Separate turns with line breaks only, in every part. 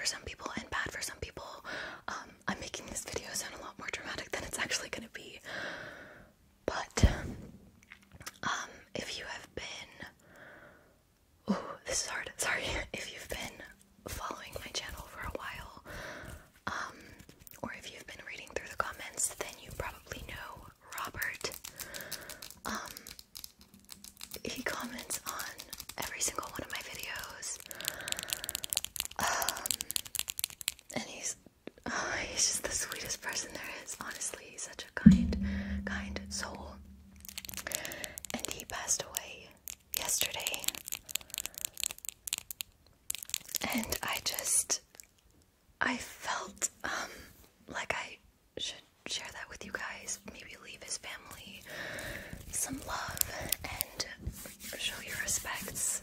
for some people and bad for some people. I'm making this video sound a lot more dramatic than it's actually gonna be. But if you have been, this is hard, sorry, if you've been following my channel for a while, or if you've been reading through the comments, then you probably know Robert. He comments on every single one of my videos, and he's just the sweetest person there is. Honestly, he's such a kind soul. And he passed away yesterday, and I felt like I should share that with you guys. Maybe leave his family some love and show your respects.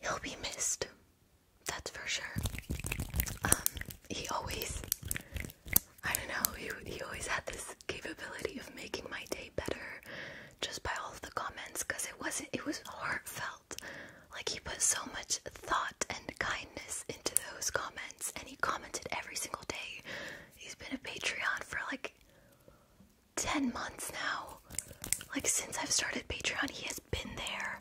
He'll be missed, that's for sure. He always, I don't know, he always had this capability of making my day better just by all of the comments, because it was heartfelt. Like, he put so much thought and kindness into those comments, and he commented every single day. He's been a Patreon for like 10 months now. Like, since I've started Patreon, he has been there.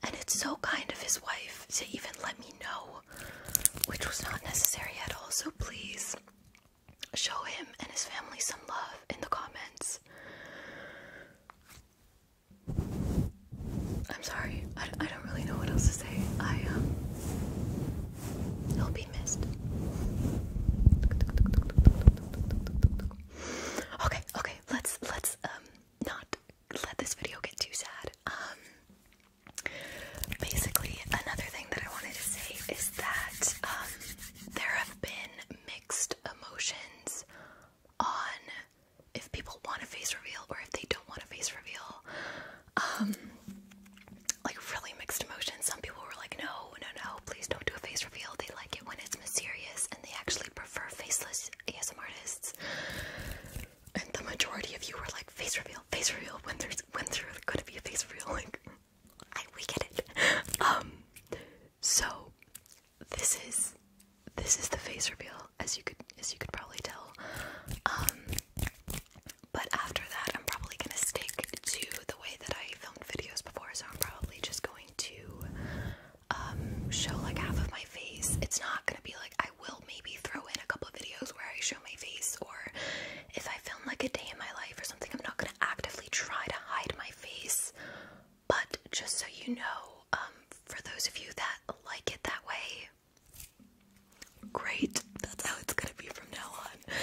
And it's so kind of his wife to even let me know, which was not necessary at all. So please show him and his family some love in the comments. I'm sorry, I don't really know what else to say. He'll be missed. Okay, let's not let this video get too sad. Basically, another thing that I wanted to say is that there have been mixed emotions on if people want a face reveal or if they don't want a face reveal. Like, really mixed emotions. Some people were like, no, please don't do a face reveal. They like it when it's mysterious, and they actually prefer faceless ASMR artists. And the majority of you were like, face reveal, when there's gonna be a face reveal. Like, we get it. So this is the face reveal, as you could probably tell. But after that, I'm probably gonna stick to the way that I filmed videos before, so I'm probably just going to show like half of my face. It's not gonna be like, I will maybe throw in a couple of videos where I show my face, or if I film like a day in my life or something, I'm not gonna actively try to hide my face. But just so you know, for those of you that like it that way, great, that's how it's gonna be from now on.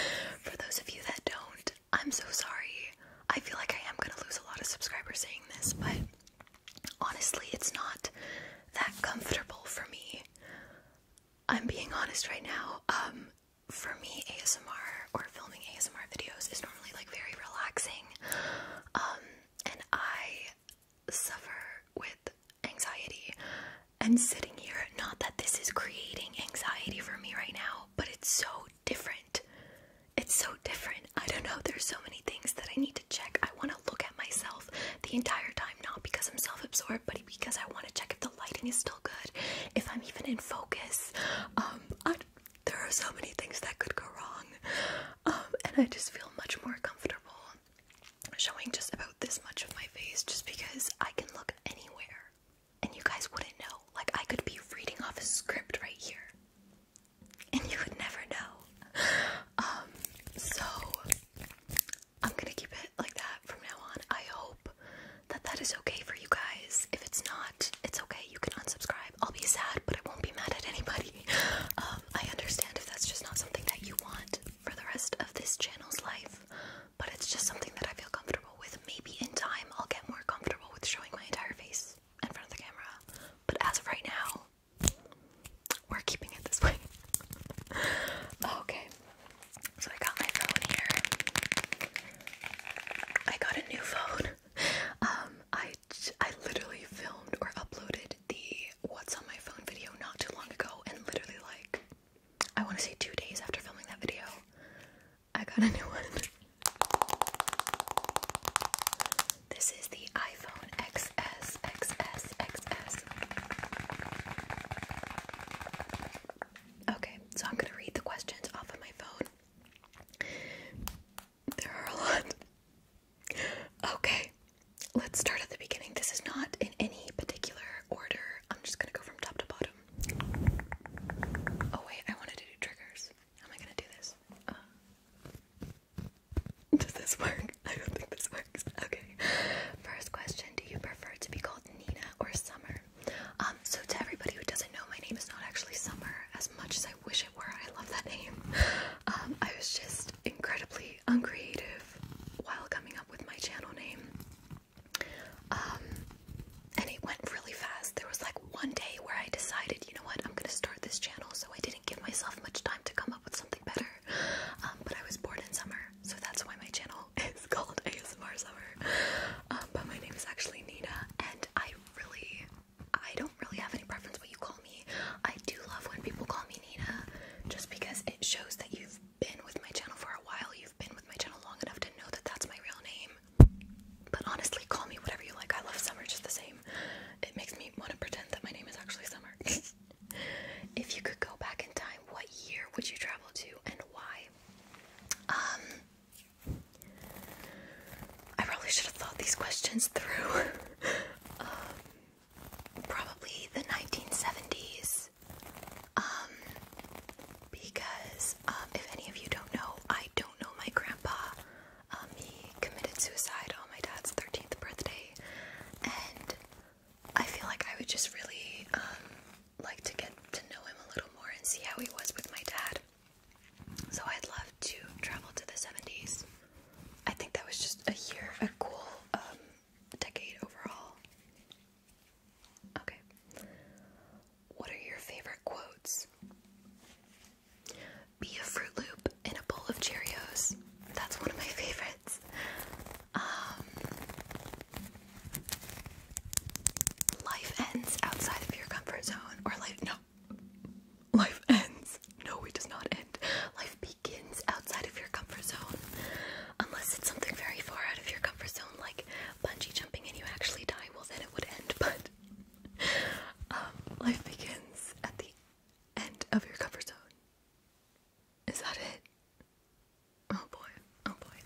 For those of you that don't, I'm so sorry. I feel like I am gonna lose a lot of subscribers saying this, but honestly, it's not that comfortable for me. I'm being honest right now. For me, ASMR or filming ASMR videos is normally like very relaxing. And I suffer with anxiety, and sitting here, not that this is creating anxiety for me right now, but it's so different. It's so different. I don't know, there's so many things that I need to check. I want to look at myself the entire time, not because I'm self-absorbed, but because I want to check if the lighting is still good, if I'm even in focus. There are so many things that could go wrong, and I just feel much more comfortable showing just about this much of my face, just because I can look anywhere and you guys wouldn't know. Like, I could be reading off a script right here and you would never know. So I'm gonna keep it like that from now on. I hope that that is okay for you guys. If it's not, it's okay, you can unsubscribe. I'll be sad, but I won't be mad at anybody. I understand if that's just not something that you want for the rest of this channel's life.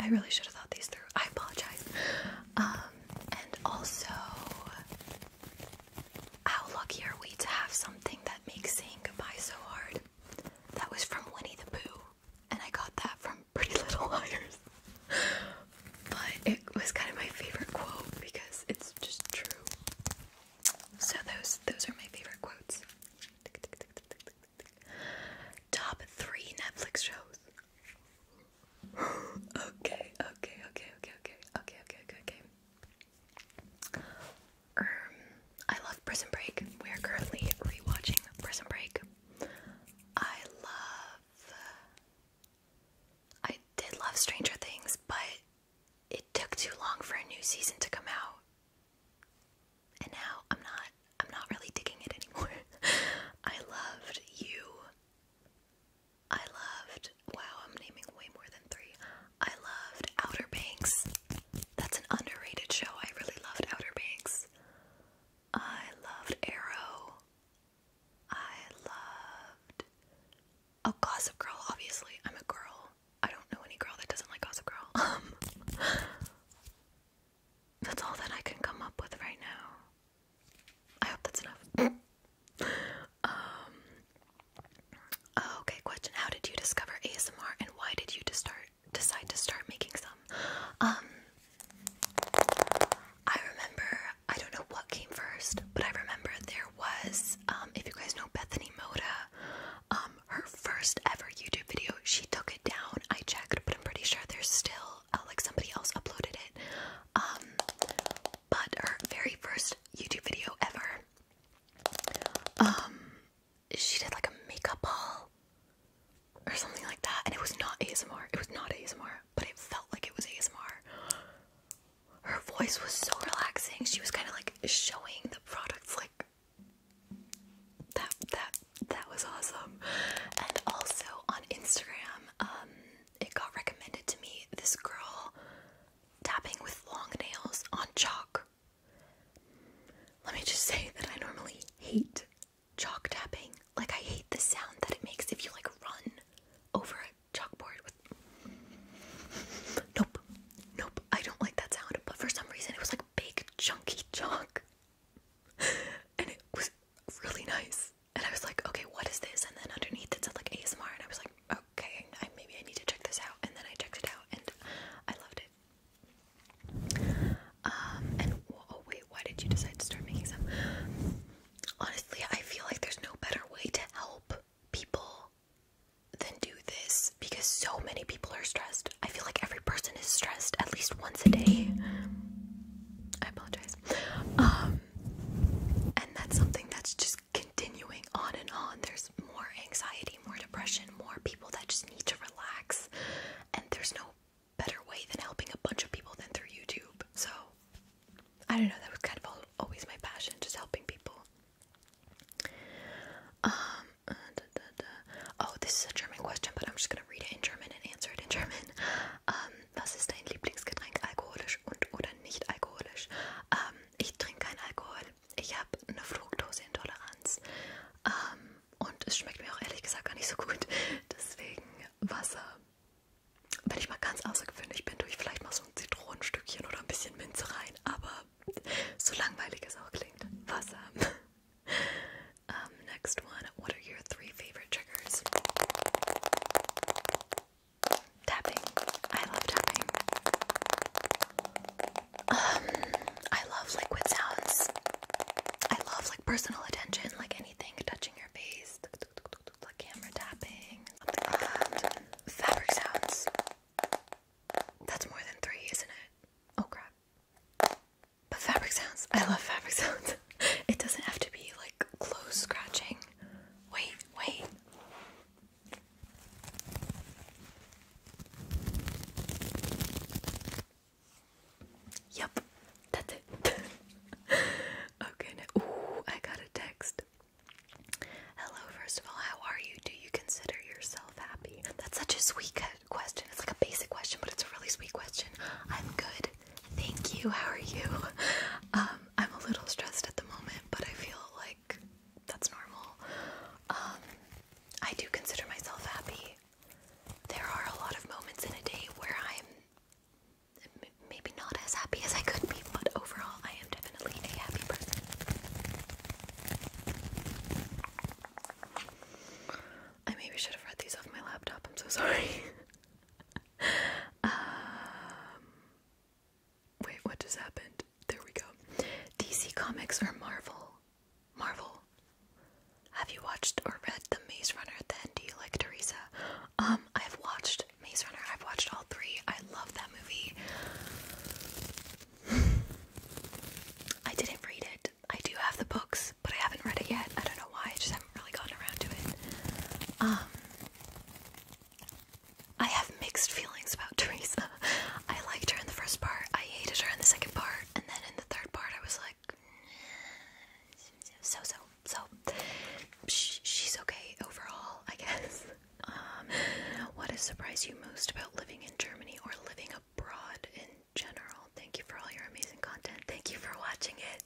I really should have thought these through. I apologize. And also, how lucky are we to have something that makes saying goodbye so hard? That was from Winnie the Pooh, and I got that from Pretty Little Liars. But it was kind of my favorite quote because it's just true. So those are my favorite quotes. Top 3 Netflix shows. Okay. I love Prison Break. We are currently rewatching Prison Break. I did love Stranger Things, but it took too long for a new season to come out. And now I'm not really digging it anymore. I loved You. Wow, I'm naming way more than 3. I loved Outer Banks. That's an underrated show. I really loved Outer Banks. I loved Arrow. Oh, Gossip Girl, obviously. I'm a girl. I don't know any girl that doesn't like Gossip Girl. That's all that I can come up with right now. I hope that's enough. Okay, question. How did you discover ASMR and why did you decide to start making some? I remember, I don't know what came first, but I remember there was, if you guys know Bethany Moda, her first ever YouTube video, she took it down. I checked, but I'm pretty sure there's still, like somebody else uploaded it. But her very first YouTube video ever, she did like a makeup haul or something like that, and it was not ASMR. It was not ASMR, but it felt like it was ASMR. Her voice was so relaxing. She was kind of like showing the products, like that was awesome. And also on Instagram, it got recommended to me, this girl tapping with long nails on chalk. Let me just say that I normally hate chalk tapping. Like, I hate the sound that it makes if you like run over a chalkboard with... Nope, I don't like that sound. But for some reason it was like big chunky chalk. And it was really nice. And I was like, okay, what is this? And then underneath it said like ASMR, and I was like, okay, maybe I need to check this out. And then I checked it out and I loved it. Oh wait, why did you decide to start making some? Honestly, I feel like there's no better way to help people than do this, because so many people are stressed. I feel like every person is stressed at least once a day. I apologize. And that's something that's just continuing on and on. There's more anxiety, more depression, more people that just need to relax, and there's no better way than helping a bunch of people than through YouTube. So I don't know, that was kind of always my passion, just helping people. Oh, this is a German question, but I'm just gonna read it in German and answer it in German. Was ist dein Lieblingsgetränk, alkoholisch und oder nicht alkoholisch? Ich trinke keinen Alkohol. Ich habe eine Fructoseintoleranz. Und es schmeckt mir auch ehrlich gesagt gar nicht so gut. Deswegen Wasser. Wenn ich mal ganz außergewöhnlich bin, tue ich vielleicht mal so ein Zitronenstückchen oder ein bisschen Minze rein. Aber so langweilig es auch klingt, Wasser. Next one. What are your 3 favorite triggers? Tapping. I love tapping. I love liquid sounds. I love like personal attention, like anything touching your face, like camera tapping, something like that. Fabric sounds. That's more than 3, isn't it? Oh crap. But fabric sounds. I love fabric sounds. It doesn't have to be like clothes scratching. Wait. Yep, that's it. Okay, now, ooh, I got a text. watched or read The Maze Runner, then do you like Teresa? I've watched Maze Runner. I've watched all three. I love that movie. I didn't read it. I do have the books, but I haven't read it yet. I don't know why. I just haven't really gotten around to it. I have mixed feelings about Teresa. I liked her in the first part. I hated her in the second part. And then in the third part, I was like, so. She's okay overall, I guess. What has surprised you most about living in Germany or living abroad in general? Thank you for all your amazing content. Thank you for watching it.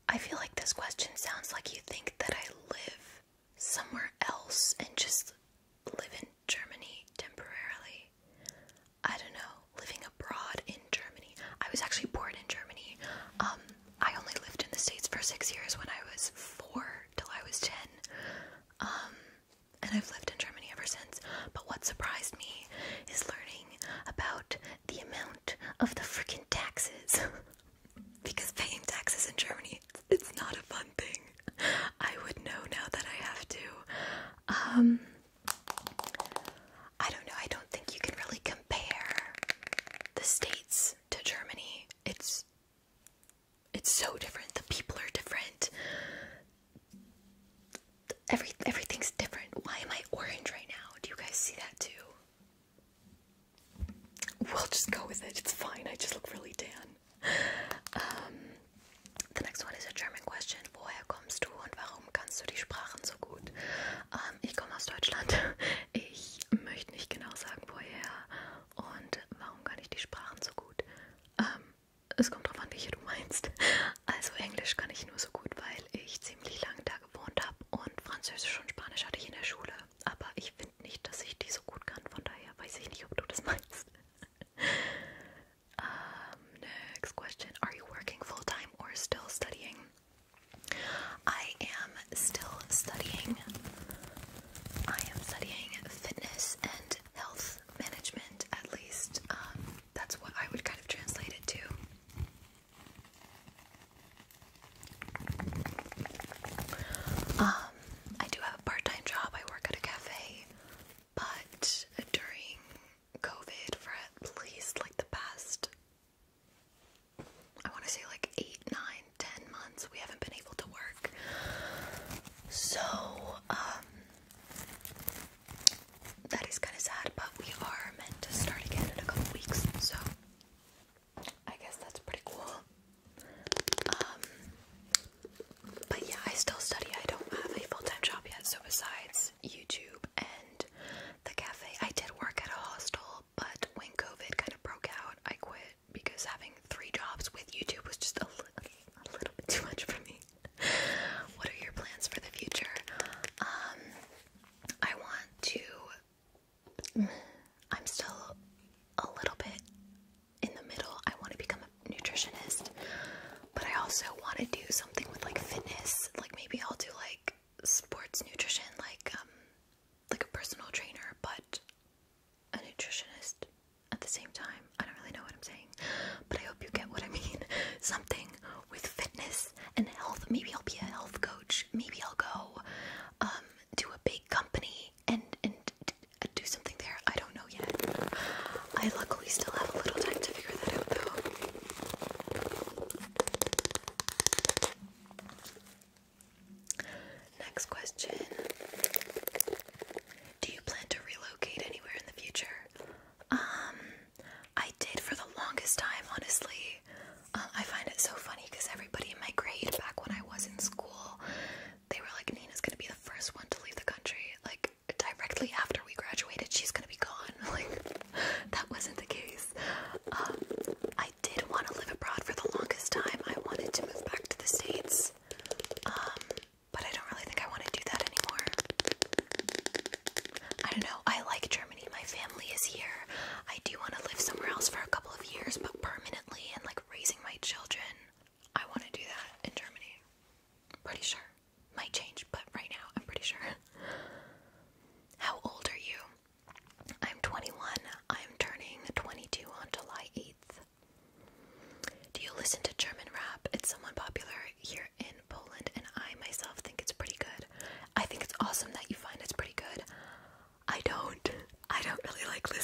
I feel like this question sounds like you think that I live somewhere else and just live in Germany temporarily. I don't know, living abroad in Germany. I was actually born in Germany. I only lived in the States for 6 years when I was 4 till I was 10. And I've lived in Germany ever since. But what surprised me is learning about the amount of the freaking taxes. Because paying taxes in Germany, it's not a fun thing. I would know now that I have to. I don't know, I don't think you can really compare the States to Germany. It's so different. The people are different.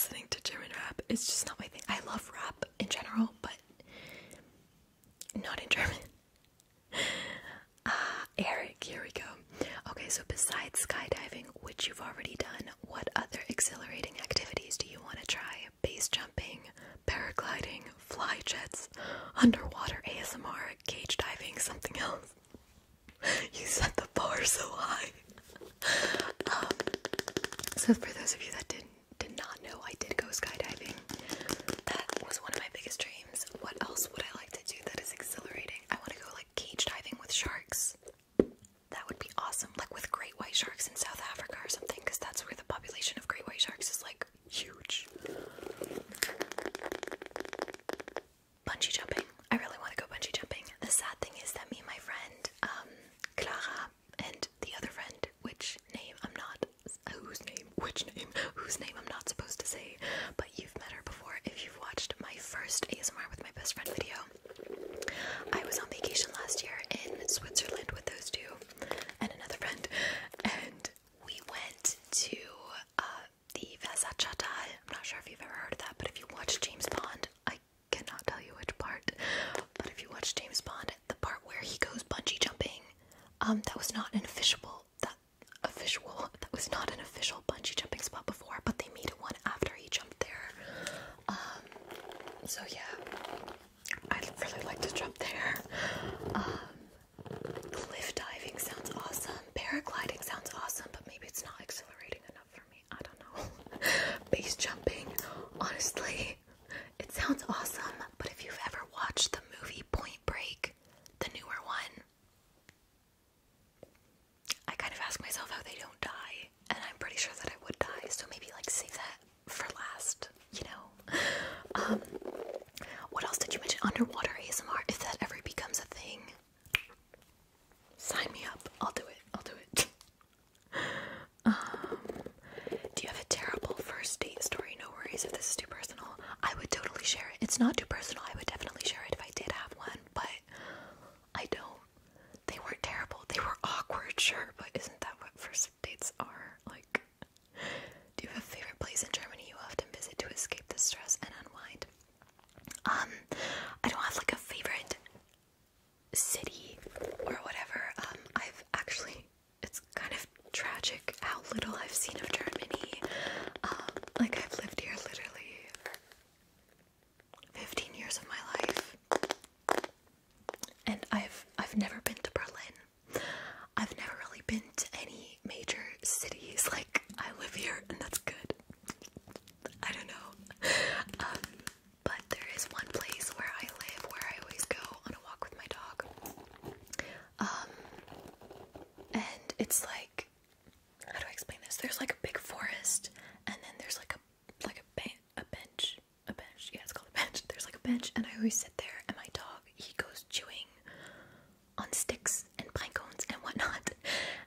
listening to German rap. It's just not my thing. I love rap in general, but not in German. Eric, here we go. Okay, so besides skydiving, which you've already done, what other exhilarating activities do you want to try? Base jumping, paragliding, fly jets, underwater ASMR, cage diving, something else? You set the bar so high. So for those of you that did not know, I did go skydiving. That was one of my biggest dreams. What else would I like to do that is exhilarating? I want to go like cage diving with sharks. That would be awesome, like with great white sharks in South Africa or something, because that's where the population of great white sharks is like huge. Bungee jumping. I really want to go bungee jumping. The sad thing is that me and my friend, Clara, and the other friend, whose name I'm not supposed to say, but you've met her before if you've watched my first ASMR with my best friend video. I was on vacation last year in Switzerland with those two and another friend, and we went to the Wasserschattal. I'm not sure if you've ever heard of that, but if you watch James Bond, I cannot tell you which part, but if you watch James Bond, the part where he goes bungee jumping, that was not an official bungee jumping spot before, but they made it one after he jumped there. So yeah, I'd really like to jump there. Cliff diving sounds awesome. Paragliding sounds awesome, but maybe it's not exhilarating enough for me. I don't know. Base jumping, honestly, it sounds awesome, but if you've ever watched the movie Point Break, the newer one, I kind of ask myself how they don't die, and I'm pretty sure that I would die, so maybe like save that for last, you know. What else did you mention? Underwater ASMR, if that ever becomes a thing, sign me up. I'll do it. Do you have a terrible first date story? No worries if this is too personal. I would totally share it. It's not too personal. I would definitely share it if I did have one, but I don't. They weren't terrible. They were awkward, sure, but isn't that what first dates are? Like, do you have a favorite place in Germany you often visit to escape the stress and unwind? I don't have like a favorite city or whatever. I've actually, it's kind of tragic how little I've seen of Germany. Like I've lived here literally 15 years of my life, and I've never been to Berlin. I've never really been to any major cities. Like, I live here and that's good. I don't know. But there is one place where I live where I always go on a walk with my dog. And it's like, how do I explain this? There's like a big forest, and then there's like a bench. Yeah, it's called a bench. There's like a bench, and I always sit there, and my dog, he goes chewing on sticks and pine cones and whatnot.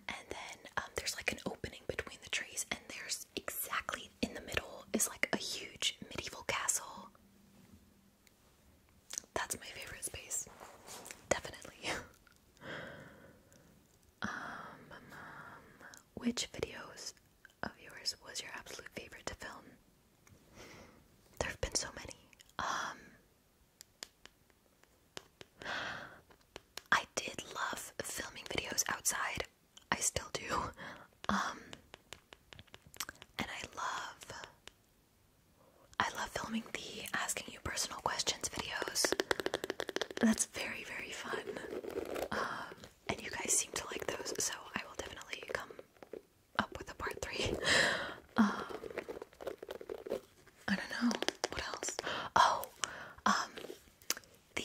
And then there's like an opening between the trees, and there's exactly in the middle is like a huge medieval castle. That's my favorite space, definitely. Which videos of yours was your absolute favorite to film? There have been so many. I did love filming videos outside. I still do. And I love filming the asking you personal questions videos. That's very, very fun. And you guys seem to like those, so I will definitely come up with a part 3. I don't know. What else? Oh, the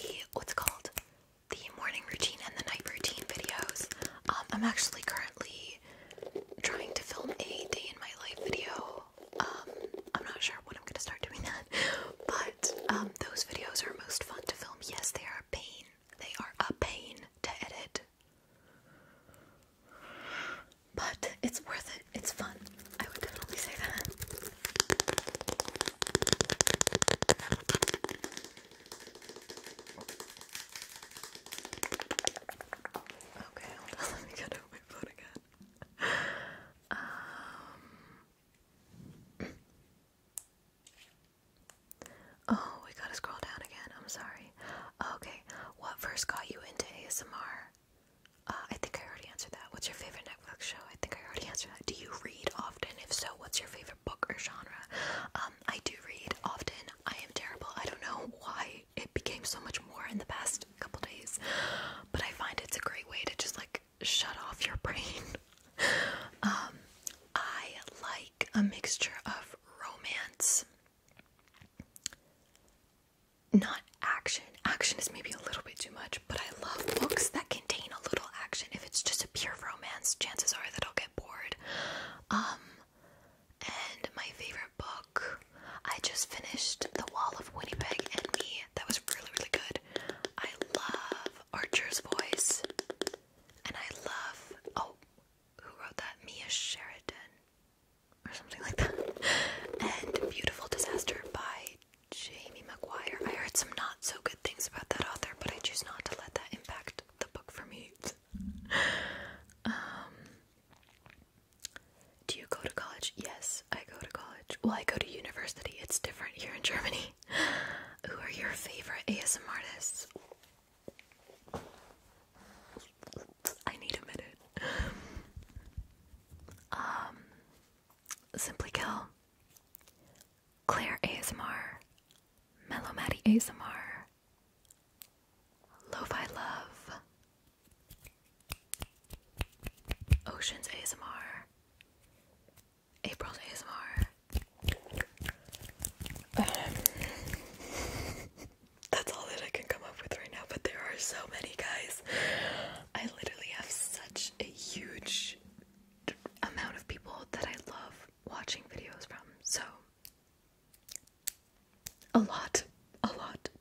morning routine and the night routine videos. I'm actually currently trying to film a day in my life video. I'm not sure when I'm gonna start doing that, but those videos are most fun to film. Yes, they are a pain. They are a pain to edit, but it's worth it. It's fun. I would definitely say that. Okay, hold on, let me get out my phone again. your favorite book or genre? I do read often. I am terrible. I don't know why it became so much more in the past couple days, but I find it's a great way to just like shut off your brain. I like a mixture of romance, not action. Action is maybe a little bit too much, but I love books that contain a little action. If it's just a pure romance, chances are that I'll get bored. And my favorite book, I just finished The Wall of Winnipeg and Me. That was really, really good. I love Archer's Voice, and I love, oh, who wrote that? Mia Sheridan, or something like that. And Beautiful Disaster by Jamie Maguire. I heard some not so good things about that author, but I choose not to let that impact the book for me. Do you go to college? Yes, I go to college. Well, I go to university. It's different here in Germany. Who are your favorite ASM artists? I need a minute. Simply Kill, Claire ASMR, Mellow Maddie ASMR, Lo-Fi Love, Oceans ASMR, April's ASMR. That's all that I can come up with right now, but there are so many, guys. I literally have such a huge amount of people that I love watching videos from, so a lot.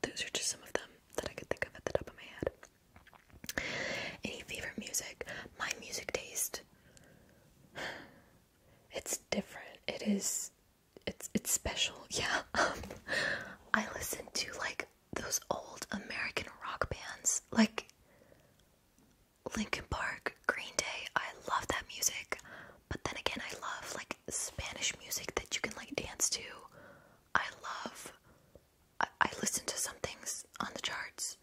Those are just some of them that I could think of at the top of my head. Any favorite music? My music taste, it's different. It's special, yeah. I listen to like those old American rock bands, like Linkin Park, Green Day. I love that music. But then again, I love like Spanish music that you can like dance to. I listen to some things on the charts.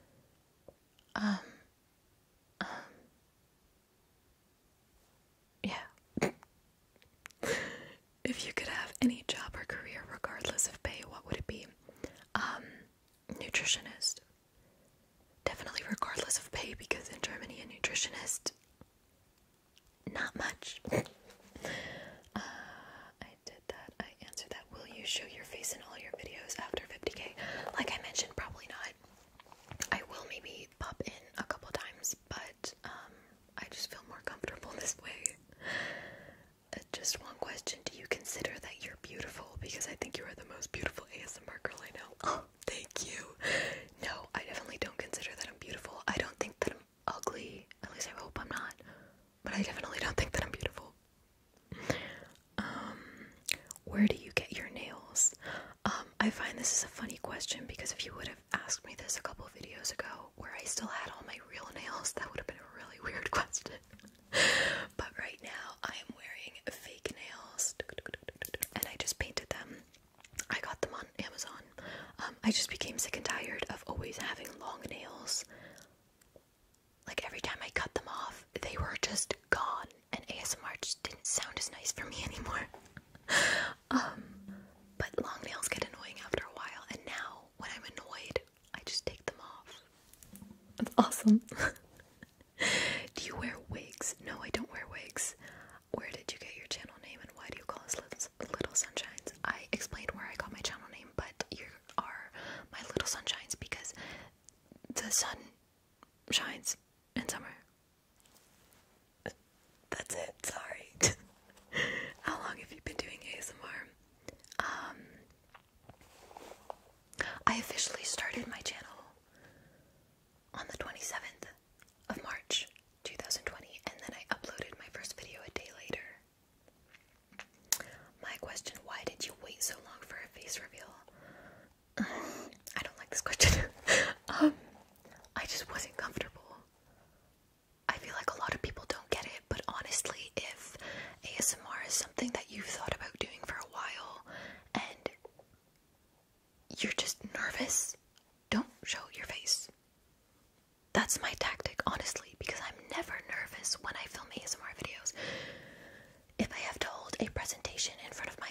Yeah. If you could have any job or career regardless of pay, what would it be? Nutritionist. Definitely regardless of pay, because in Germany a nutritionist, not much. I did that. I answered that. Will you show your face in all your videos after 50k? Like I mentioned, probably not. I will maybe pop in a couple times, but I just feel more comfortable this way. Just one question. Do you consider that you're beautiful? Because I think you are the most beautiful ASMR girl I know. Oh, thank you. No, I definitely don't consider that I'm beautiful. I don't think that I'm ugly. At least I hope I'm not. But I definitely don't think that I'm beautiful. Where do you get your nails? I find this is a funny question, because if you would have asked me this a couple of videos ago where I still had all my real nails, that would have been a really weird question. But right now I am wearing fake nails, and I just painted them. I got them on Amazon. I just became sick and tired of always having long nails. Like every time I cut them off, they were just gone, and ASMR just didn't sound as nice for me anymore. But long nails get annoying after a while, and now when I'm annoyed, I just take them off. That's awesome. Do you wear wigs? No, I don't wear wigs. Where did you get your channel name, and why do you call us Little Sunshines? I explained where I got my channel name, but you are my Little Sunshines because the sun shines in summer. That's it, sorry. How long have you been doing ASMR? I officially started my channel on the 27th of March 2020, and then I uploaded my first video a day later. My question, why did you wait so long for a face reveal? I don't like this question. I just wasn't comfortable. I feel like a lot of people don't get it, but honestly, if ASMR is something that you've thought about doing for a while and you're just nervous, don't show your face. That's my tactic, honestly, because I'm never nervous when I film ASMR videos. If I have to hold a presentation in front of my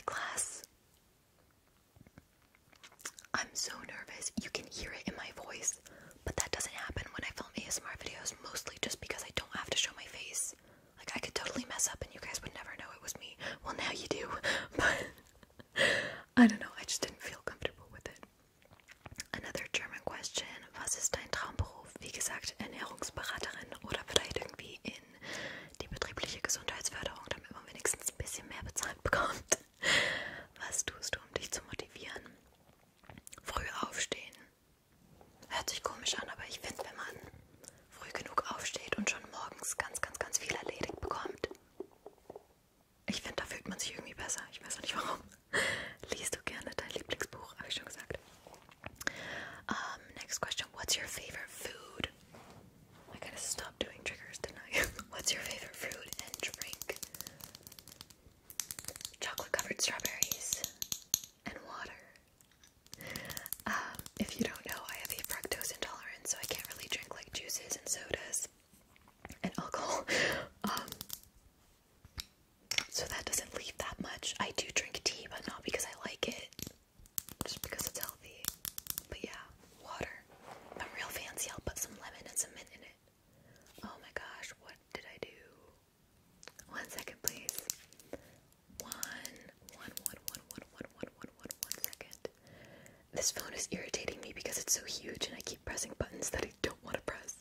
is irritating me because it's so huge and I keep pressing buttons that I don't want to press.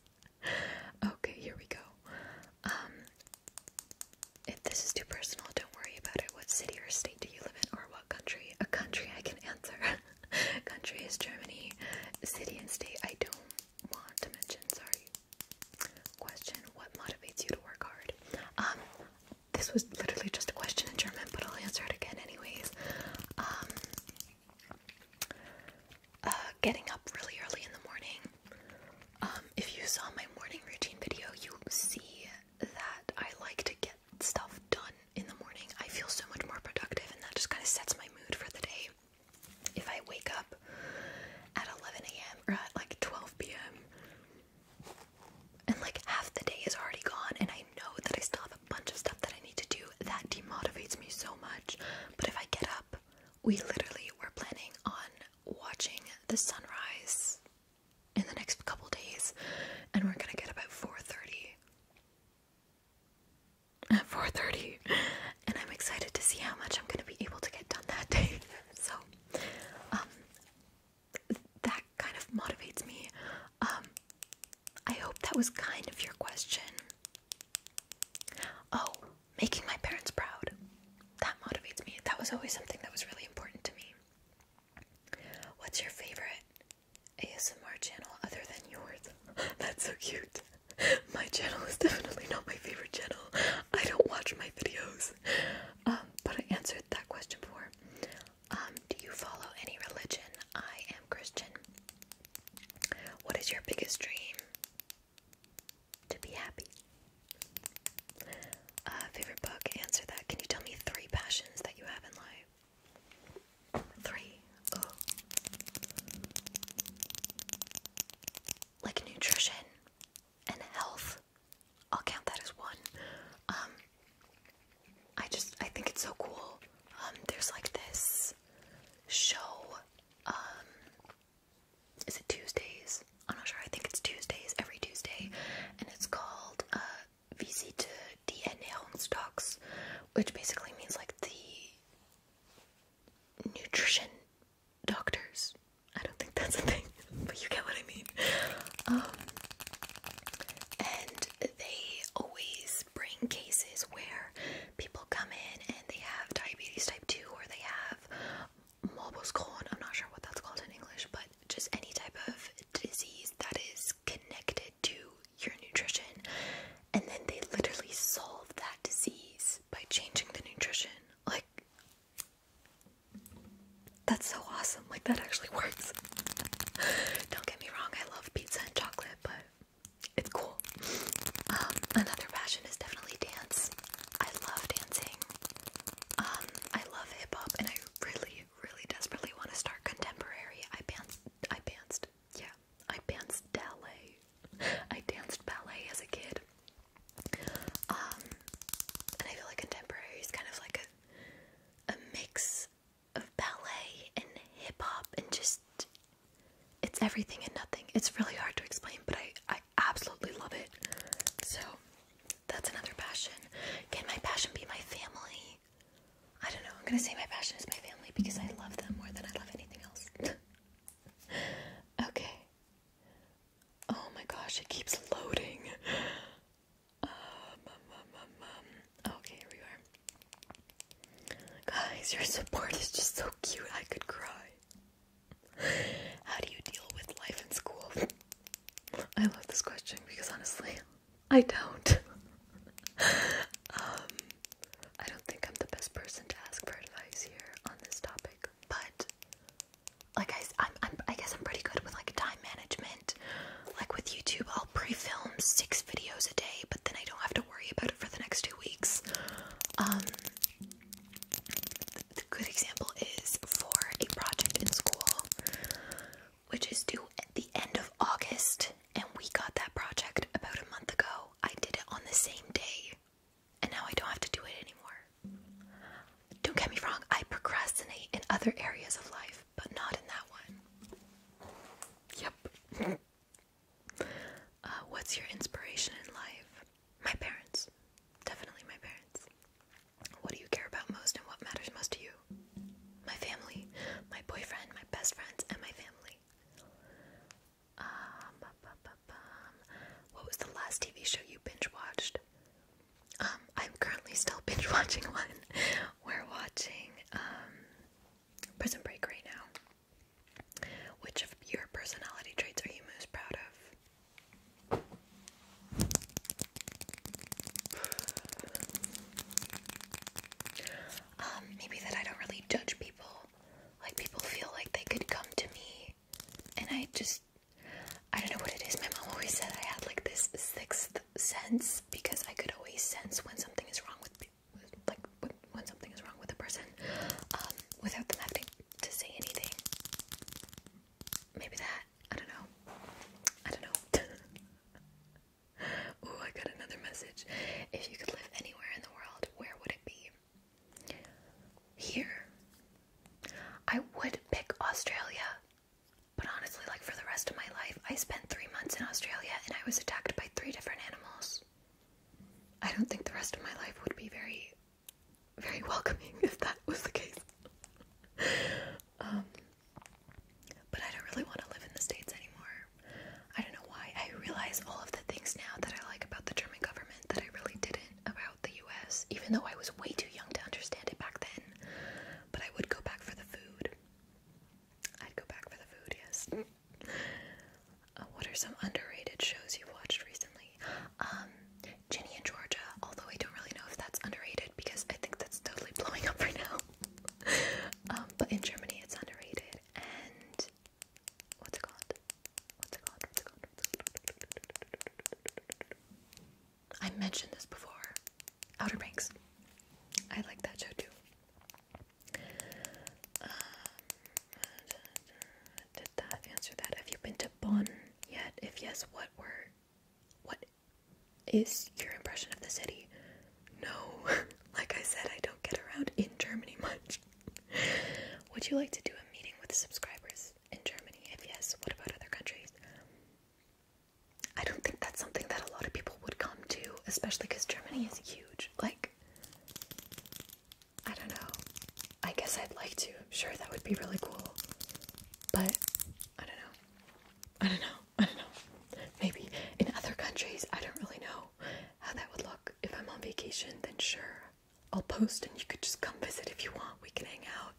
Okay, here we go. If this is too personal, don't worry about it. What city or state do you live in, or what country? A country I can answer. Country is Germany. City and state I don't want to mention, sorry. Question, what motivates you to work hard? This was literally just a question in German, but I'll answer it again anyways. Getting up really early in the morning. If you saw my morning routine video, you see that I like to get stuff done in the morning. I feel so much more productive, and that just kind of sets my mood for the day. If I wake up at 11 a.m. or at like 12 p.m. and like half the day is already gone, and I know that I still have a bunch of stuff that I need to do, that demotivates me so much. But if I get up, we literally were planning on watching the sunrise in the next couple days, and we're gonna get up at 4:30. At 4:30, and I'm excited to see how much I'm gonna be able to get done that day. So, that kind of motivates me. I hope that was kind of your question. Oh, making my parents proud. That motivates me. That was always something that was really important to me. What's your favorite ASMR channel other than yours? That's so cute. My channel is definitely not my favorite channel. I don't watch my videos. But I answered that question before. Do you follow any religion? I am Christian. What is your biggest dream? To be happy. Favorite book? Answer that. Can you tell me 3 passions that you have in life? 3. Oh. Like nutrition and health. I'll count that as 1. I think it's so cool. There's like this show, is it Tuesdays? I'm not sure, I think it's Tuesdays, every Tuesday, and it's called, Visite die Ernährungsdocs, which basically means like the nutrition doctors. I don't think that's a thing, but you get what I mean. And they always bring cases where people come in and they have diabetes type 2, or they have Morbus Crohn, I'm not sure what that's called in English, but just any type of disease that is connected to your nutrition, and then they literally solve that disease by changing the nutrition. Like, that's so awesome. Like, that actually works. Don't get me wrong, I love pizza and chocolate, but it's cool. Another passion is definitely dance. I love dancing. I love hip-hop, and I really, really desperately want to start contemporary. I danced ballet as a kid. And I feel like contemporary is kind of like a mix of ballet and hip-hop, and just, it's everything and nothing. It's really hard to explain, but I absolutely love it. So, that's another passion. Can my passion be my family? I don't know. I'm gonna say my passion is my family because I love them more than I love anything else. Okay. Oh my gosh, it keeps loading. Okay, here we are. Guys, your support is just so cute. I could cry. How do you deal with life in school? I love this question because honestly, I don't. I don't think I'm the best person to ask for advice here on this topic, but like I guess I'm pretty good with like time management. Like with YouTube, I'll pre-film 6 videos a day, but then I don't have to worry about it for the next 2 weeks. The good example is for a project in school, which is due at the end of August, and we got that project about a month ago. I did it on the same day, and now I don't have to do it anymore. Don't get me wrong, I procrastinate in other areas of life, but not in that one. Yep. What's your inspiration in life? My parents. Definitely my parents. watching one. We're watching Prison Break right now. Which of your personality traits are you most proud of? Maybe that I don't really judge people. Like, people feel like they could come to me, and I don't know what it is. My mom always said I had like this sixth sense, because I could always sense when something is wrong with when something is wrong with a person, without them having to say anything. Maybe that. I don't know. Ooh, I got another message. If you could live anywhere in the world, where would it be? Here. I would pick Australia. But honestly, like, for the rest of my life, I spent 3 months in Australia and I was attacked by 3 different animals. I don't think the rest of my life would be very, very welcoming if that was the case. But I don't really want to live in the States anymore. I don't know why. I realize all of the things now that I like about the German government that I really didn't about the US, even though I was way too young to understand it back then. But I would go back for the food. I'd go back for the food, yes. What are some underrated shows you've watched recently? Ginny and Georgia, although I don't really know if that's underrated because I think that's totally blowing up right now. But in Germany it's underrated. And what's it called? I mentioned this before. Outer Banks. I like that show too. Did that answer that? Have you been to Bonn yet? If yes, what is your impression of the city? No. Like I said, I don't get around in Germany much. Would you like to do a meeting with subscribers in Germany? If yes, what about other countries? I don't think that's something that a lot of people would come to, especially because Germany is huge. Like, I don't know. I guess I'd like to. Sure, that would be really cool. But, I don't know. Maybe in other countries, I don't really know how that would look. If I'm on vacation, then sure, I'll post and you could just come visit if you want. We can hang out.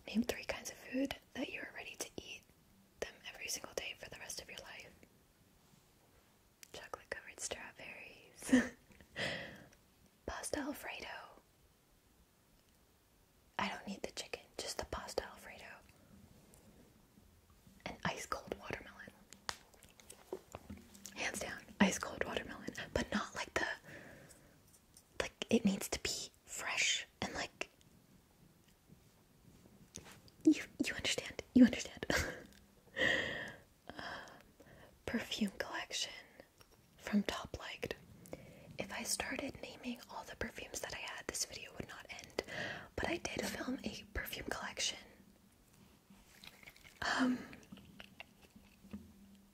Name 3 kinds of food that you are ready to eat them every single day for the rest of your life. Chocolate covered strawberries. Pasta Alfredo. I don't need the chicken, just the pasta Alfredo. And ice cold watermelon. Hands down, ice cold watermelon. But not like it needs to be fresh and like, you understand. Perfume Collection from Top Liked. If I started naming all the perfumes that I had, this video would not end. But I did film a perfume collection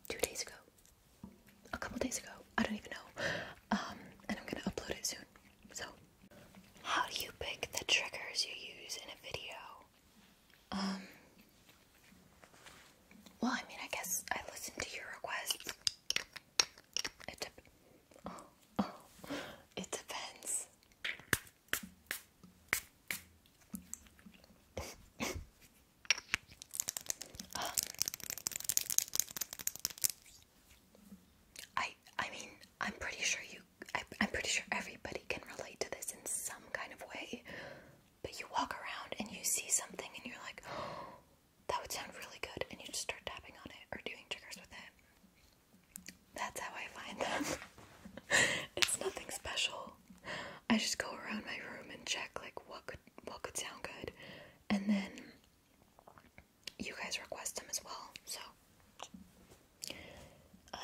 2 days ago. A couple days ago. I don't even know. And I'm gonna upload it soon. So, how do you pick the triggers you use in a video? Well, I mean, I guess I listen to your requests. It depends. I mean, I'm pretty sure everybody can relate to this in some kind of way. But you walk around and you see something and you're like, oh, that would sound really good, and you just start tapping on it or doing triggers with it. That's how I find them. It's nothing special. I just go around my room and check like what could sound good, and then you guys request them as well. So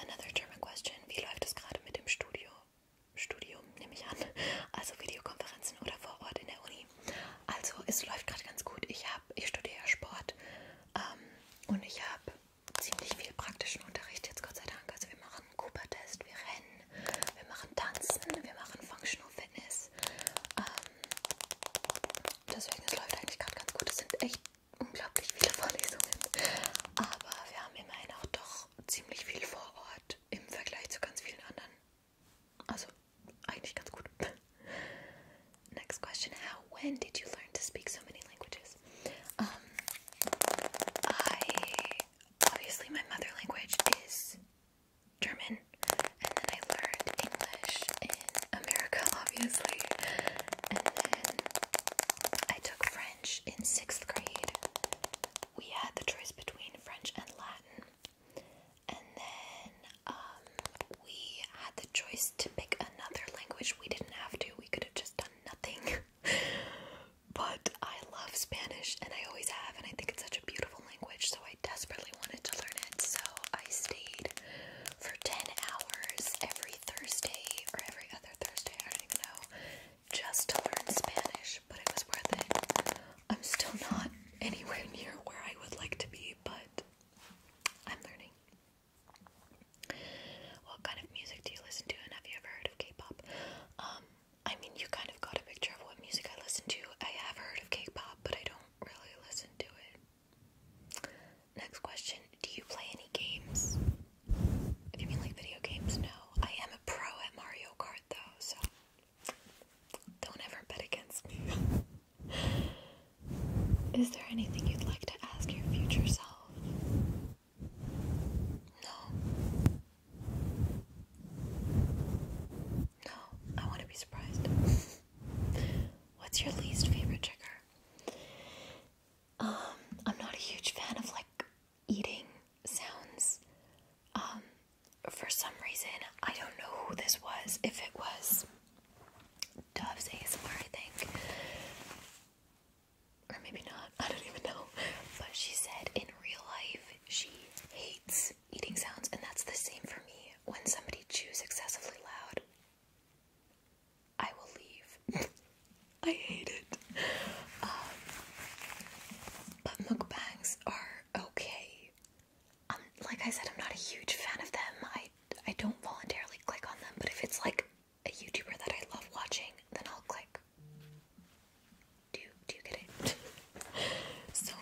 another German question. Wie läuft es gerade mit dem Studium, nehme ich an. Also Videokonferenzen oder vor Ort in der Uni. Also es läuft gerade ganz gut. Ich studiere Sport und ich habe ziemlich viel praktischen Unterricht jetzt, Gott sei Dank. Also wir machen Cooper-Test, wir rennen, wir machen Tanzen, wir machen Functional Fitness. when did you learn to speak so many languages? Obviously my mother language is German, and then I learned English in America, obviously, and then I took French in 6th grade. We had the choice between French and Latin, and then we had the choice to pick another language. We didn't have to, we could have just done nothing. But I love Spanish, and I always have, and I think it's such a beautiful language, so I desperately wanted to learn it. So I stayed for 10 hours every Thursday, or every other Thursday, I don't even know, just to learn Spanish, but it was worth it. I'm still not anywhere near where I would like to be, but I'm learning. What kind of music do you listen to, and have you ever heard of K-pop? I mean, you kind of got a picture of what music I listen to. I have heard of K-pop, but I don't really listen to it. Next question, do you play any games? If you mean like video games, no. I am a pro at Mario Kart though, so don't ever bet against me. Is there anything you'd like to ask your future self? No. No, I want to be surprised. What's your least favorite trigger? I'm not a huge fan of like eating sounds. For some reason, I don't know who this was. If it was Dove's ASMR, I think. Or maybe not, I don't even know. But she said in real life she hates eating sounds, and that's the same for me. When somebody chews excessively loud, I will leave. I hate it. But mukbangs are okay. Like I said, I'm not a huge fan of them. I don't voluntarily click on them, but if it's like a YouTuber that I love watching, then I'll click. Do you get it? So,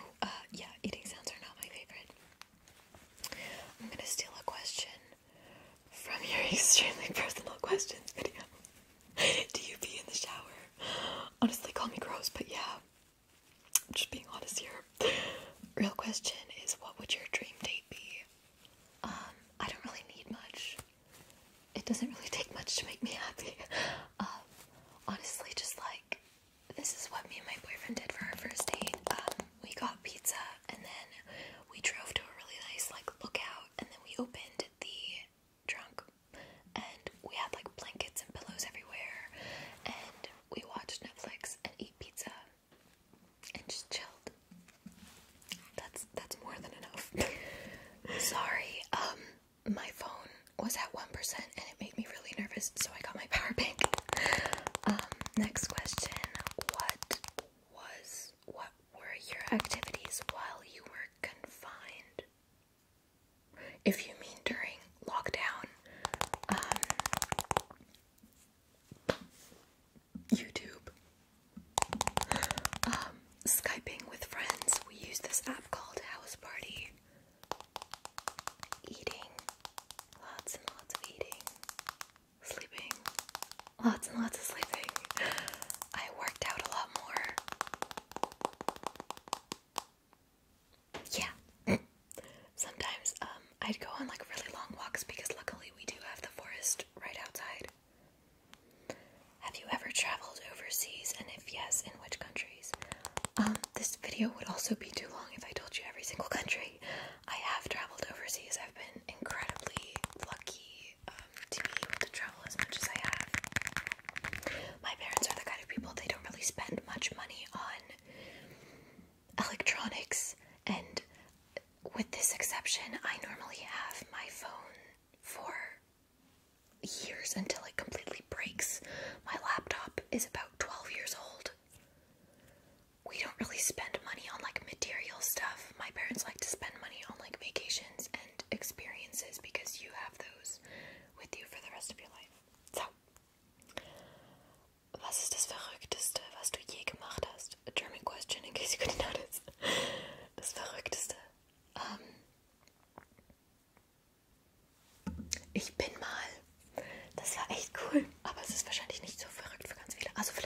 yeah, eating sounds are not my favorite. I'm gonna steal a question from your extremely personal questions video. Do you pee in the shower? Honestly, call me gross, but yeah. I'm just being honest here. Real question is, what would your dream date be? I don't really need much. It doesn't really take much to make me happy. Honestly, just like, this is what me and my boyfriend did for our first date. We got pizza, and then we drove to a really nice, like, lookout, and then we opened the trunk, and we had, like, blankets and pillows everywhere, and we watched Netflix and ate pizza, and just chilled. That's more than enough. Sorry, my phone was at 1%, and it made me really nervous, so I got my power bank. Next question, what were your activities while you were confined? If you mean during lockdown, YouTube, Skyping with friends. We use this app called House Party. Eating, lots and lots of eating. Sleeping, lots and lots of sleeping. I worked out a lot more. Yeah. Sometimes, I'd go on like really long walks because luckily we do have the forest right outside. Have you ever traveled overseas, and if yes, in which countries? This video would also be too long if I told you every single country. I have traveled overseas. I've been incredibly lucky to be able to travel as much as I have. My parents are the kind of people, they don't really spend much money on electronics, and with this exception, I normally have my phone for years until it completely breaks. My laptop is about 12 years old. We don't really spend money on like material stuff. My parents like to spend money on like vacations and experiences because you have those with you for the rest of your life. So, was ist das Verrückteste, was du je gemacht hast? A German question in case you couldn't notice. Das Verrückteste. Ich bin mal. Das war echt cool, aber es ist wahrscheinlich nicht so verrückt für ganz viele. Also vielleicht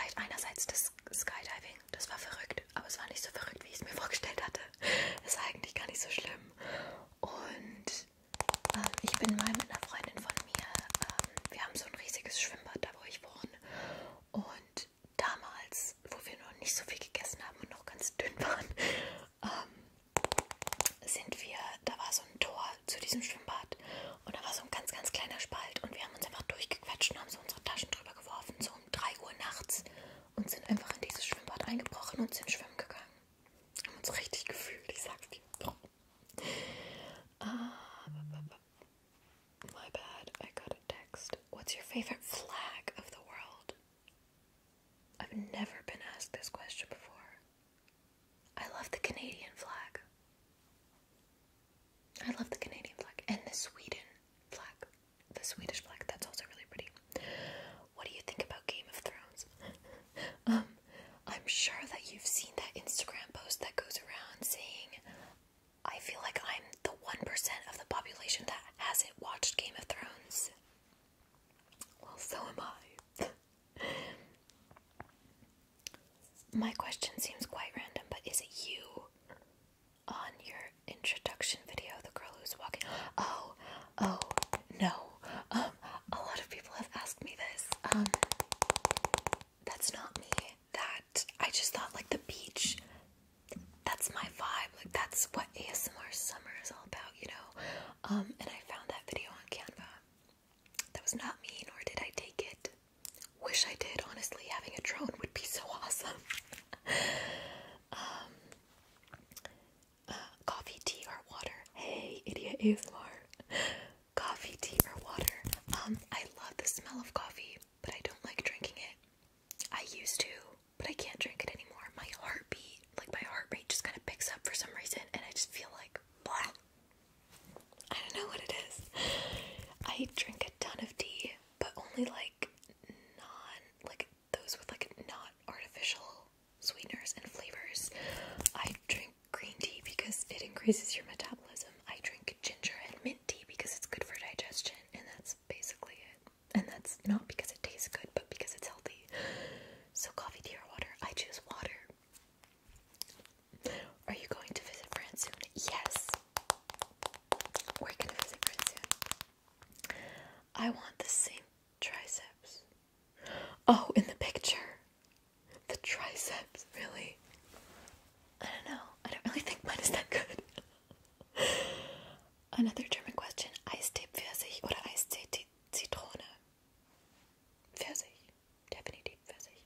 favorite flag of the world? I've never been asked this question before. I love the Canadian flag. I love the Canadian flag and the Sweden flag. The Swedish flag, that's also really pretty. What do you think about Game of Thrones? I'm sure that you've seen that Instagram post that goes around saying, I feel like I'm the 1% of the population that hasn't watched Game of Thrones. Well, so am I. My question seems quite random, but is it you on your introduction video, the girl who's walking? Oh, no. A lot of people have asked me this. That's not me. I just thought, like, the beach, that's my vibe. Like, that's what ASMR summer is all about, you know? And I found that video on Canva. That was not me, nor did I take it. Wish I did, honestly. Having a drone would be so awesome. Coffee, tea, or water? Hey, idiot ASMR. Coffee, tea, or water? I love the smell of coffee, but I don't like drinking it. I used to, but I can't drink it anymore. My heart rate just kind of picks up for some reason, and I just feel like, blah. I don't know what it is. I drink a ton of tea, but only those with not artificial sweeteners and flavors. I drink green tea because it increases your metabolism. I drink ginger and mint tea because it's good for digestion, and that's basically it. And that's not because it tastes good, but because it's healthy. So coffee, tea, or water? I choose water. Are you going to visit France soon? Yes. We're gonna visit France soon. I want the same triceps. Oh, in the picture. The triceps, really? I don't know. I don't really think mine is that good. Another German question. Eistee Pfirsich oder Eistee Zitrone? Pfirsich. Definitiv Pfirsich.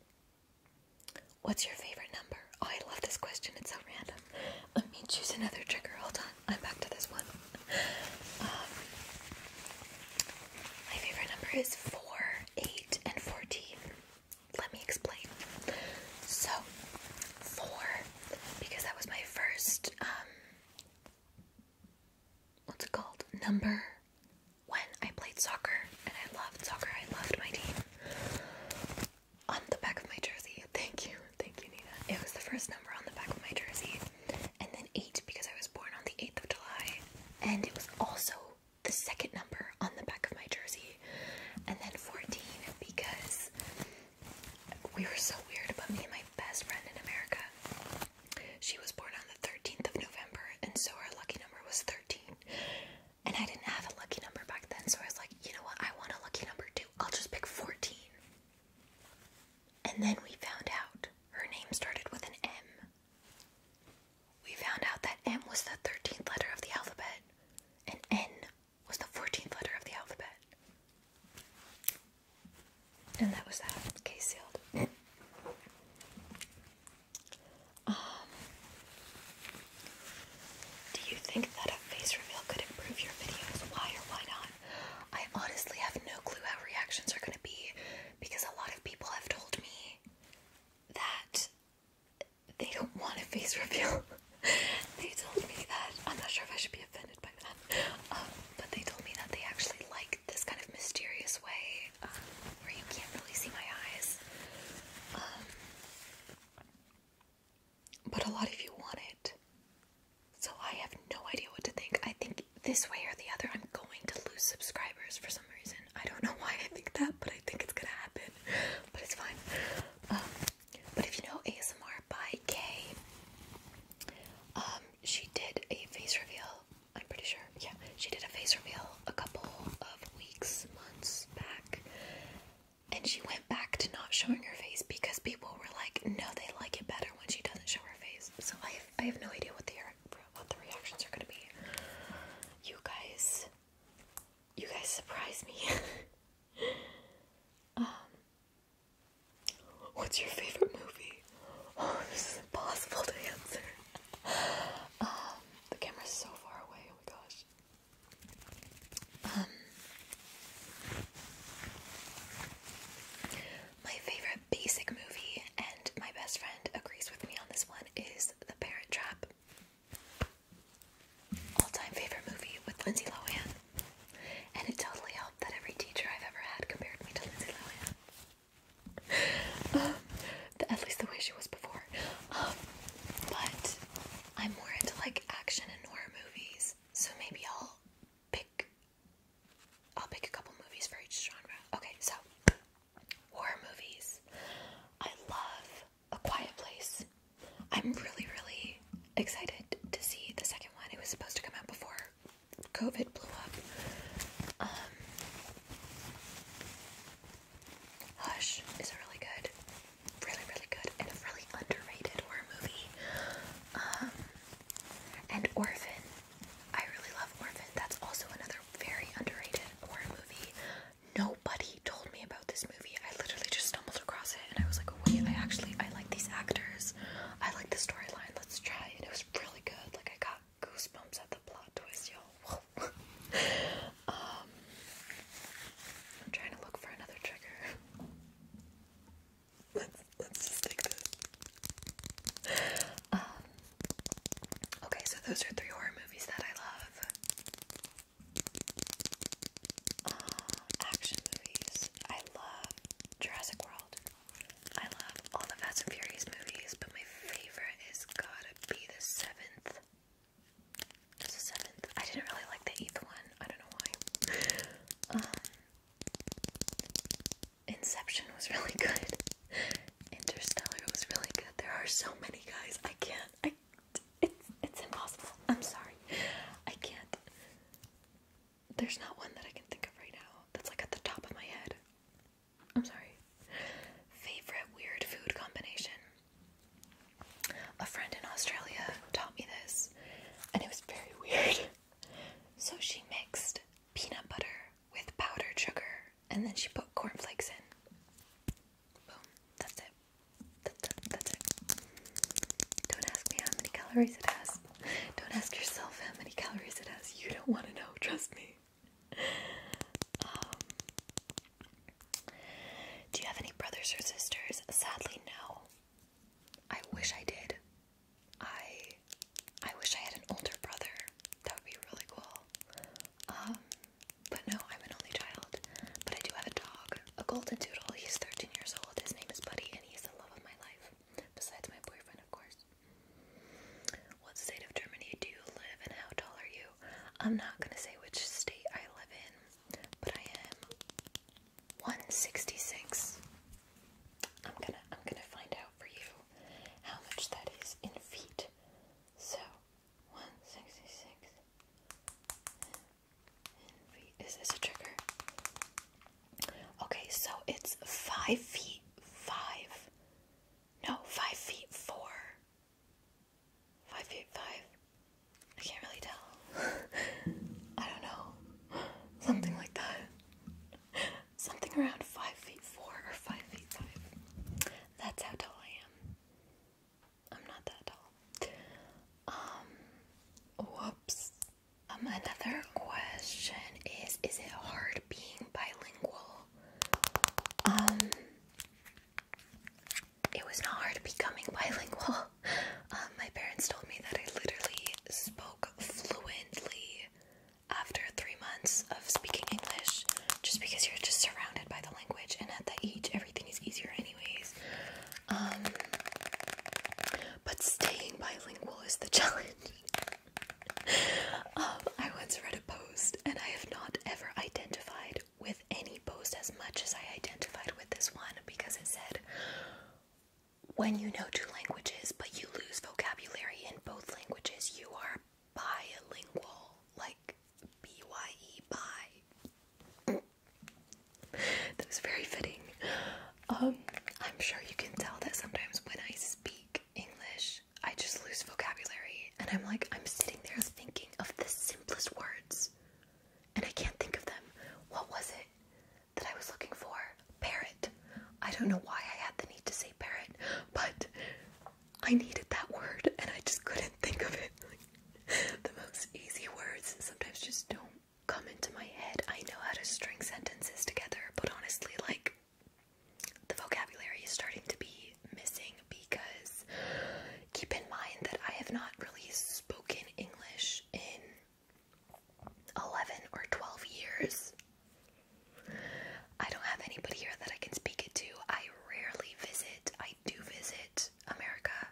What's your favorite number? Oh, I love this question. It's so random. Let me choose another trigger. Hold on. I'm back to this one. My favorite number is 4, 8, and 14. Let me explain. So, 4, because that was my first, what's it called? Number when I played soccer, and I loved soccer. I loved my team. On the back of my jersey. Thank you, Nina. It was the first number on the back of my jersey. And then 8, because I was born on the 8th of July. And it was also the second number on the back of my jersey. And then 14, because we were so weird, but me and my best friend in America, she was born on the 13th of November, and so her lucky number was 13. And I didn't have a lucky number back then, so I was like, you know what, I want a lucky number too. I'll just pick 14. And then we found out her name started with an M. We found out that M was the 13th letter of the alphabet, and N was the 14th letter of the alphabet. And that was that. Case sealed. Do you think that a face reveal could improve your videos? Why or why not? I honestly have no clue how reactions are going to be, because a lot of people have told me that they don't want a face reveal. They told me that, I'm not sure if I should be offended by that, but they told me that they actually like this kind of mysterious way, where you can't really see my eyes. But a lot of you want it. So I have no idea what to think. I think this way or the other, I'm going to lose subscribers for some reason. I don't know why I think that, but I think it's gonna happen. But it's fine. But if you know ASMR by Kay, she did a face reveal. I'm pretty sure. Yeah, she did a face reveal a couple of weeks, months back. And she went back to not showing her face because people were like, no, they like it better when she doesn't show her face. So I have no idea what the reactions are gonna be. You guys surprise me. What's your favorite movie? Oh, this is impossible to answer. The camera's so far away. Oh my gosh. those are 3 horror movies that I love. Action movies. I love Jurassic World. I love all the Fast and Furious movies, but my favorite is gotta be the 7th. It's the 7th. I didn't really like the 8th one. I don't know why. Inception was really good. Interstellar was really good. There are so many, guys. I can't. It's impossible. I'm sorry. I can't. There's not one that I can think of right now that's like at the top of my head. I'm sorry. Favorite weird food combination. A friend in Australia taught me this, and it was very weird. So she mixed peanut butter with powdered sugar, and then she put cornflakes in. Boom. That's it. That's it. Don't ask me how many calories it has. Don't ask yourself how many calories it has. You don't want to know. Trust me. Do you have any brothers or sisters? Sadly, no. I wish I did. I wish I had an older brother. That would be really cool. But no, I'm an only child. But I do have a dog, a golden doodle. He's 13 years old. His name is Buddy, and he's the love of my life. Besides my boyfriend, of course. What state of Germany do you live in? How tall are you? I'm not gonna say which state I live in, but I am 166. I'm gonna find out for you how much that is in feet. So 166 in feet. Is this a trigger? Okay, so it's 5 feet 5. No, 5 feet 4. 5 feet 5. I can't really tell. I don't know. Something like that. Something around 5 feet 4 or 5 feet 5. That's how tall I am. I'm not that tall. Whoops. Another question is it hard being bilingual? It was not hard becoming bilingual. My parents told me that I literally spoke fluently after 3 months of speaking English, just because you're just surrounded by the language, and at that age, everything is easier anyways. But staying bilingual is the challenge. I once read a post, and I have not ever identified with any post as much as I identified with this one, because it said, when you know 2 languages, but you lose vocabulary in both languages, you are bilingual. Like, B-Y-E, bi. That was very fitting. I'm sure you can tell that sometimes when I speak English, I just lose vocabulary, and I'm sitting there thinking of the simplest words, and I can't think of them. What was it that I was looking for? Parrot. I don't know why I had the need to say parrot, but I needed that word, and I just couldn't think of it. The most easy words sometimes just don't come into my head. I know how to string sentences together, but honestly, the vocabulary is starting to be missing, because keep in mind that I have not really spoken English in 11 or 12 years. I don't have anybody here that I can speak it to. I rarely visit. I do visit America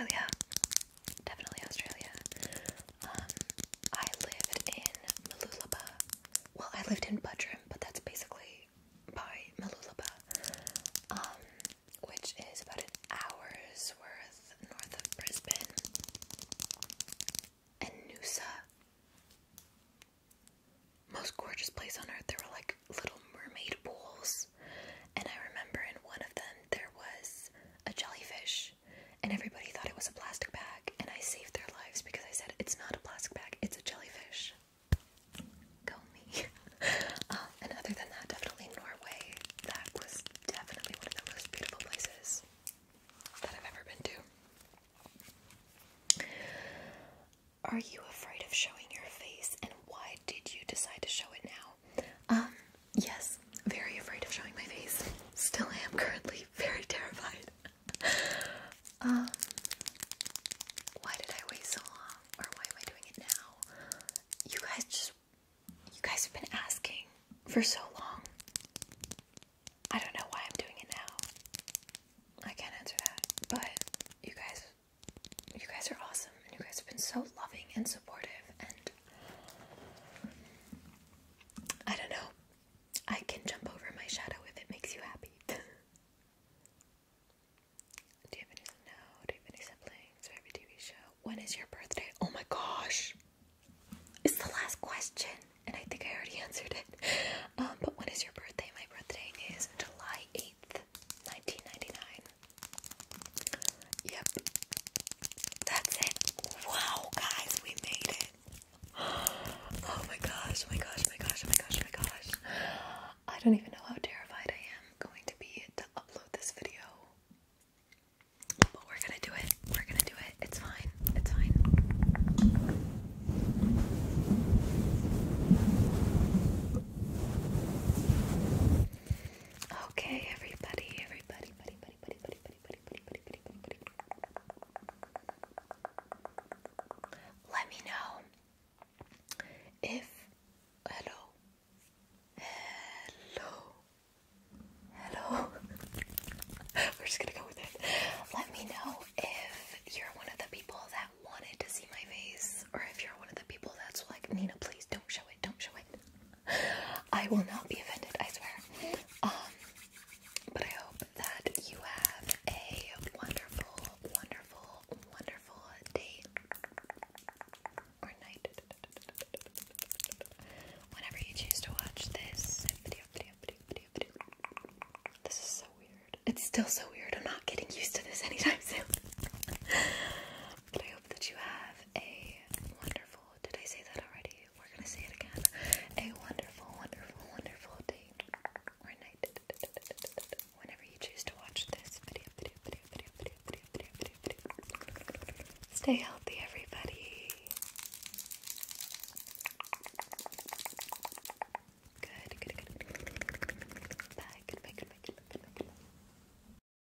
Australia. Definitely Australia. I lived in Mooloolaba. Well, I lived in Buttram, but that's basically by Mooloolaba, which is about an hour's worth north of Brisbane. And Noosa. Most gorgeous place on earth. There were like little mermaid pools. And I remember in one of them there was a jellyfish. And everybody thought it was a plastic bag. And I saved their lives because I said, it's not a plastic bag, it's a jellyfish. Go me. And other than that, definitely Norway. That was definitely one of the most beautiful places that I've ever been to. Are you afraid of showing your face, and why did you decide to show it now? Yes, very afraid of showing my face. Still am currently very terrified. Why did I wait so long? Or why am I doing it now? You guys have been asking for so long. I don't know why I'm doing it now. I can't answer that. But you guys are awesome, and you guys have been so loving and supportive, and I don't know. I can jump over my shadow if it makes you happy. Do you have any siblings or every TV show? When is your birthday? Oh my gosh. It's the last question, and I think I already answered it. But when is your birthday? My birthday is July 8th, 1999. Yep. That's it. Wow, guys, we made it. Oh my gosh, my gosh, my gosh, my gosh, my gosh. I don't even know how terrified I am going to be to upload this video. But we're gonna do it. We're gonna do it. It's fine. It's fine. Okay, everybody. Let me know if hello. We're just gonna go with it. Let me know if you're one of the people that wanted to see my face, or if you're one of the people that's like, Nina, please don't show it, don't show it. I will not be offended, I swear. But I hope that you have a wonderful, wonderful, wonderful day or night, whenever you choose to watch this video. This is so weird. It's still so weird. I'm not getting used to this anytime soon. But I hope that you have a wonderful, did I say that already? We're gonna say it again. A wonderful, wonderful, wonderful day or night, whenever you choose to watch this video. Stay healthy.